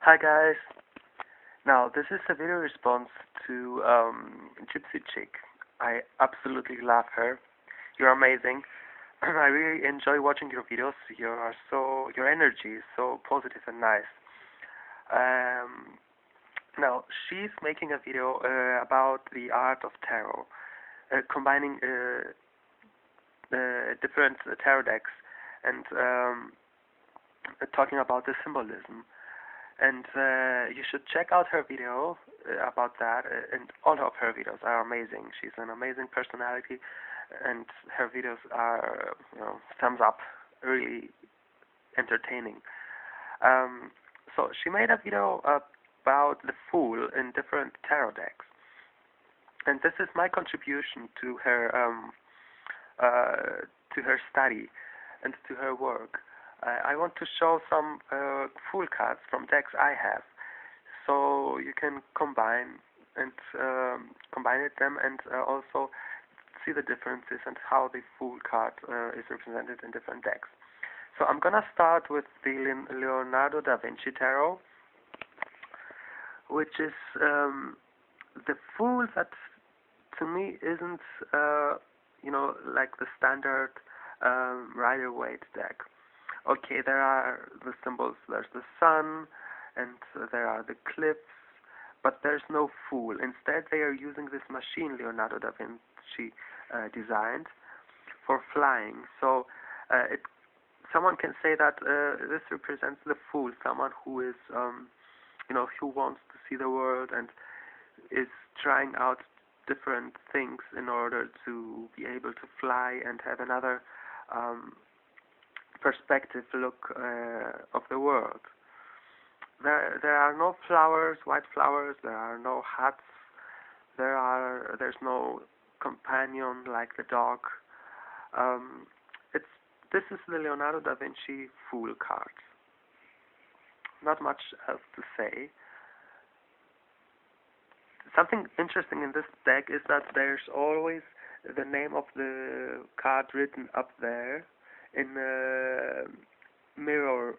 Hi guys. Now this is a video response to Gypsy Chique. I absolutely love her. You're amazing. I really enjoy watching your videos. Your energy is so positive and nice. Um, Now she's making a video about the art of tarot, combining different tarot decks and talking about the symbolism. And you should check out her video about that, and all of her videos are amazing. She's an amazing personality, and her videos are, thumbs up, really entertaining. So she made a video about the Fool in different tarot decks, and this is my contribution to her study and to her work. I want to show some Fool cards from decks I have, so you can combine them and also see the differences and how the Fool card is represented in different decks. So I'm gonna start with the Leonardo da Vinci Tarot, which is the Fool that to me isn't like the standard Rider-Waite deck. Okay, there are the symbols, there's the sun, and there are the cliffs, but there's no Fool. Instead, they are using this machine Leonardo da Vinci designed for flying. So someone can say that this represents the Fool, someone who is, who wants to see the world and is trying out different things in order to be able to fly and have another perspective look of the world. There are no flowers, white flowers. There are no hats. There's no companion like the dog. This is the Leonardo da Vinci Fool card. Not much else to say. Something interesting in this deck is that there's always the name of the card written up there in mirror.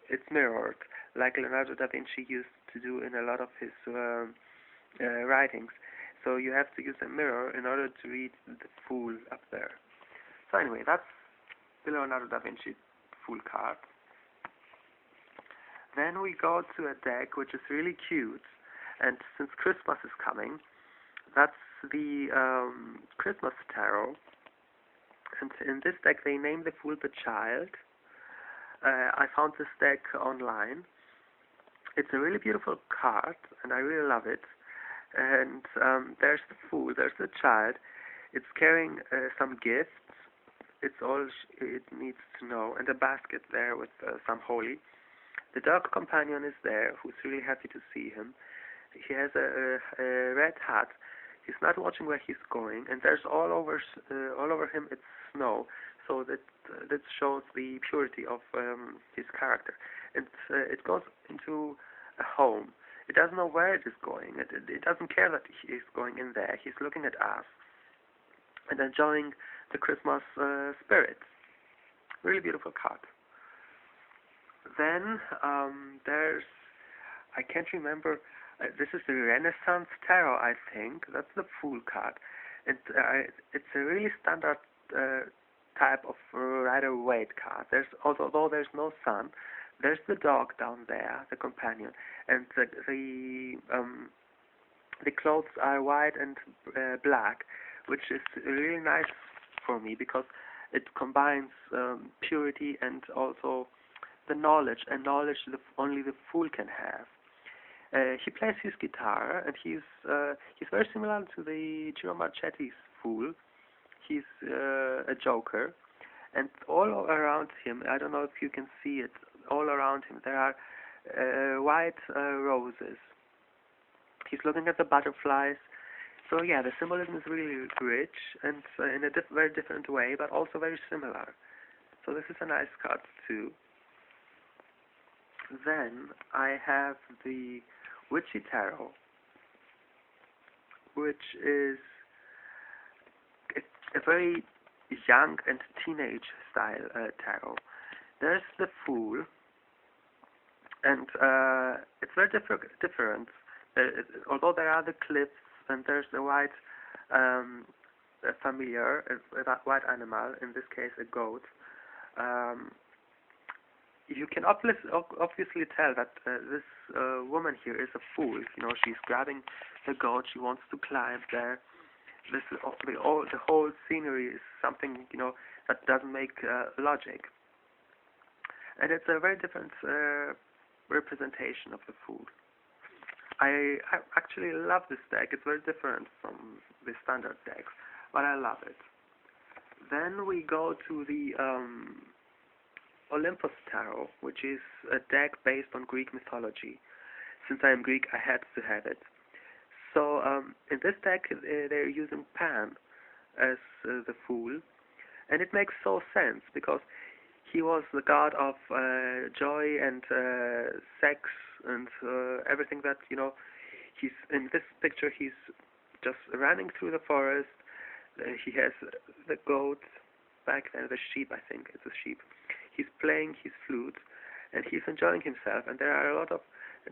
It's mirrored, like Leonardo da Vinci used to do in a lot of his writings. So you have to use a mirror in order to read the Fool up there. So anyway, that's the Leonardo da Vinci Fool card. Then we go to a deck which is really cute, and since Christmas is coming, that's the Christmas Tarot. And in this deck they name the Fool the Child. I found this deck online. It's a really beautiful card, and I really love it. And there's the Fool, there's the Child. It's carrying some gifts. It's all it needs to know, and a basket there with some holy. The dog companion is there, who's really happy to see him. He has a red hat. He's not watching where he's going, and there's all over him it's snow, so that shows the purity of his character. And it goes into a home. It doesn't know where it is going. It doesn't care that he is going in there. He's looking at us and enjoying the Christmas spirit. Really beautiful card. Then there's, I can't remember, this is the Renaissance Tarot, I think. That's the Fool card. And it's a really standard type of Rider-Waite card. Although there's no sun, there's the dog down there, the companion, and the clothes are white and black, which is really nice for me because it combines purity and also the knowledge, and knowledge only the Fool can have. He plays his guitar, and he's very similar to the Giro Marchetti's Fool. He's a joker, and all around him, I don't know if you can see it, all around him there are white roses. He's looking at the butterflies. So yeah, the symbolism is really rich and in a very different way, but also very similar. So this is a nice card too. Then I have the Witchy Tarot, which is a very young and teenage style tarot. There's the Fool, and it's very different. Although there are the cliffs and there's the white familiar, a white animal, in this case a goat. Um, you can obviously tell that this woman here is a fool. You know, she's grabbing the goat. She wants to climb there. The whole scenery is something, you know, that doesn't make logic, and it's a very different representation of the fool. I actually love this deck. It's very different from the standard decks, but I love it. Then we go to the Olympus Tarot, which is a deck based on Greek mythology. Since I am Greek, I had to have it. So in this deck, they're using Pan as the fool, and it makes so sense because he was the god of joy and sex and everything that, you know. He's in this picture. He's just running through the forest. He has the goat back there, the sheep. I think it's a sheep. He's playing his flute, and he's enjoying himself. And there are a lot of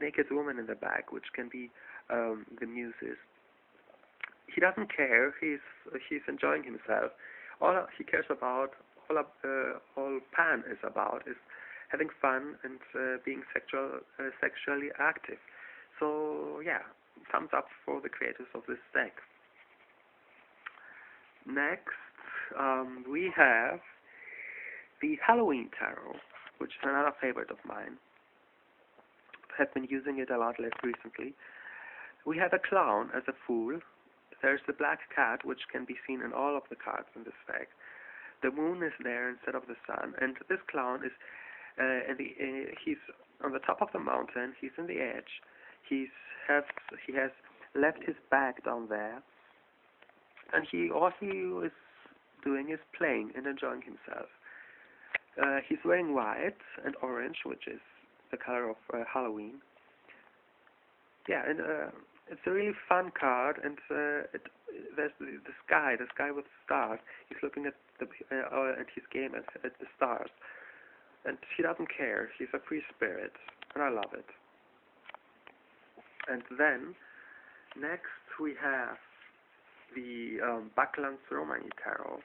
naked women in the back, which can be the muses. He doesn't care. He's enjoying himself. All he cares about, all Pan is about, is having fun and being sexually active. So yeah, thumbs up for the creators of this deck. Next, we have the Halloween Tarot, which is another favorite of mine. I have been using it a lot recently. We have a clown as a fool. There's the black cat, which can be seen in all of the cards in this deck. The moon is there instead of the sun, and this clown is he's on the top of the mountain. He's in the edge. He has left his bag down there, and all he is doing is playing and enjoying himself. He's wearing white and orange, which is the color of Halloween. Yeah, and it's a really fun card, and there's the sky with stars. He's looking at his game at the stars, and he doesn't care. He's a free spirit, and I love it. And then next we have the Romani Tarot,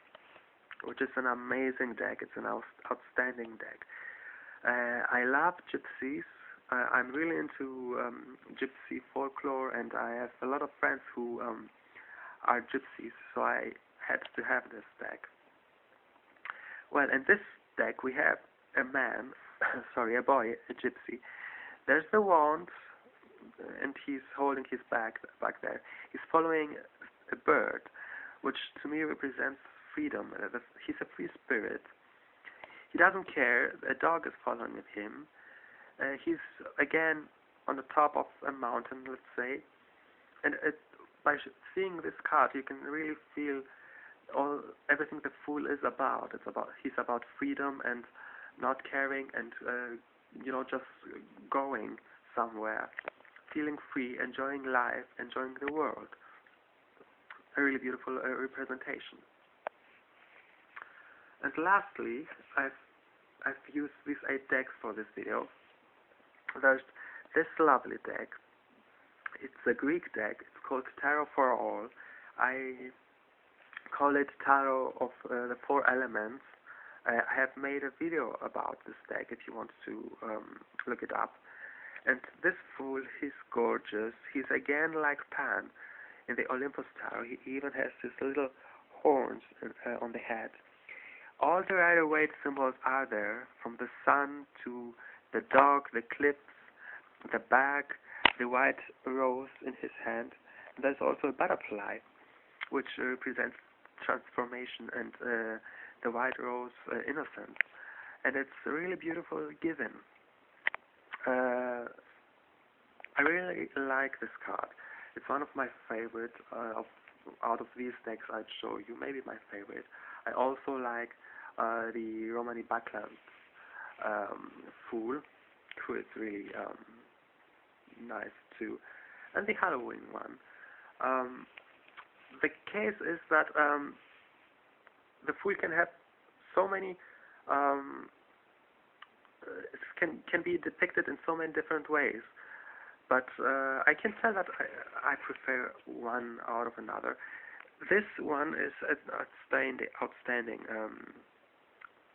which is an amazing deck. It's an outstanding deck. I love gypsies. I'm really into gypsy folklore, and I have a lot of friends who are gypsies, so I had to have this deck. Well, in this deck we have a man, a boy, a gypsy. There's the wand, and he's holding his bag back there. He's following a bird, which to me represents freedom. He's a free spirit. He doesn't care. A dog is following him. He's again on the top of a mountain, let's say, and by seeing this card, you can really feel everything the fool is about. He's about freedom and not caring, and just going somewhere, feeling free, enjoying life, enjoying the world. A really beautiful representation. And lastly, I've used these 8 decks for this video. There's this lovely deck. It's a Greek deck. It's called Tarot for All. I call it Tarot of the 4 elements. I have made a video about this deck if you want to look it up. And this fool, he's gorgeous. He's again like Pan in the Olympus Tarot. He even has these little horns on the head. All the Rider-Waite symbols are there, from the sun to the dog, the clips, the bag, the white rose in his hand. And there's also a butterfly, which represents transformation, and the white rose, innocence. And it's really beautiful given. I really like this card. It's one of my favorite out of these decks I'd show you, maybe my favorite. I also like the Romani Fool, who is really nice too, and the Halloween one. The case is that the Fool can have so many it can be depicted in so many different ways. But I can tell that I prefer one out of another. This one is an outstanding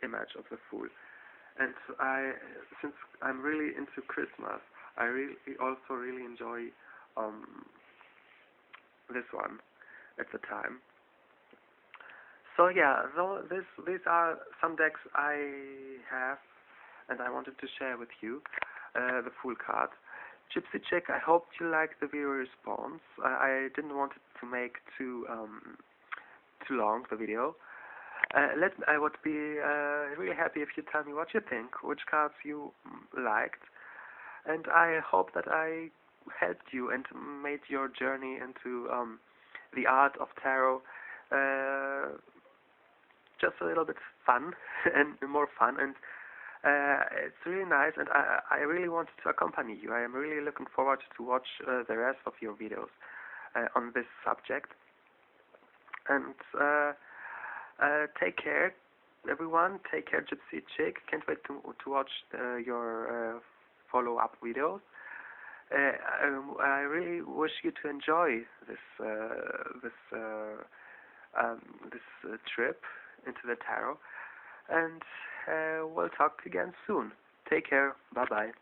image of the Fool, and since I'm really into Christmas, I also really enjoy this one at the time. So yeah, these are some decks I have, and I wanted to share with you the Fool card. Gypsy Chique, I hope you liked the video response. I didn't want it to make too long the video. I would be really happy if you tell me what you think, which cards you liked, and I hope that I helped you and made your journey into the art of tarot just a little bit fun and more fun, and it's really nice, and I really wanted to accompany you. I am really looking forward to watch the rest of your videos on this subject. And take care, everyone. Take care, Gypsy Chique. Can't wait to watch your follow-up videos. I really wish you to enjoy this trip into the tarot, and we'll talk again soon. Take care. Bye bye.